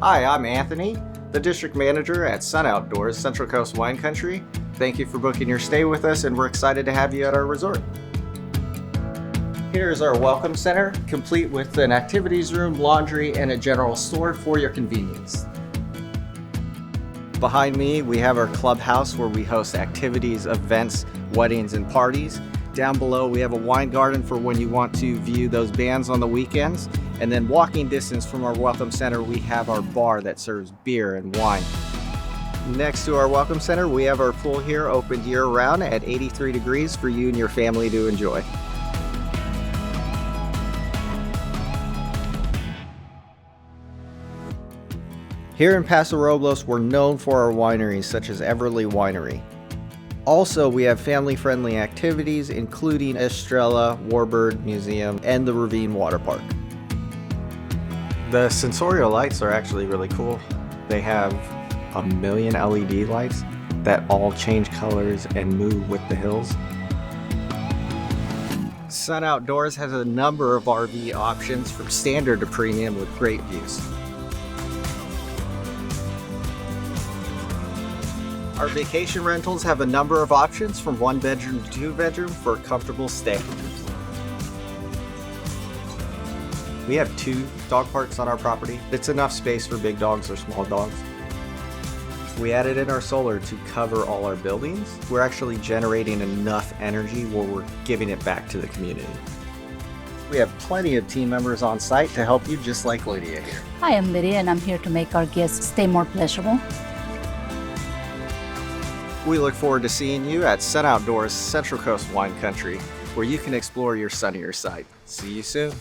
Hi, I'm Anthony, the District Manager at Sun Outdoors, Central Coast Wine Country. Thank you for booking your stay with us, and we're excited to have you at our resort. Here's our welcome center, complete with an activities room, laundry, and a general store for your convenience. Behind me, we have our clubhouse where we host activities, events, weddings, and parties. Down below, we have a wine garden for when you want to view those bands on the weekends. And then walking distance from our welcome center, we have our bar that serves beer and wine. Next to our welcome center, we have our pool here open year-round at 83 degrees for you and your family to enjoy. Here in Paso Robles, we're known for our wineries such as Eberle Winery. Also, we have family-friendly activities including Eberle Warbird Museum and the Ravine Water Park. The Sensorio lights are actually really cool. They have 1 million LED lights that all change colors and move with the hills. Sun Outdoors has a number of RV options from standard to premium with great views. Our vacation rentals have a number of options from 1 bedroom to 2 bedroom for a comfortable stay. We have 2 dog parks on our property. It's enough space for big dogs or small dogs. We added in our solar to cover all our buildings. We're actually generating enough energy where we're giving it back to the community. We have plenty of team members on site to help you, just like Lydia here. Hi, I'm Lydia, and I'm here to make our guests stay more pleasurable. We look forward to seeing you at Sun Outdoors Central Coast Wine Country, where you can explore your sunnier side. See you soon.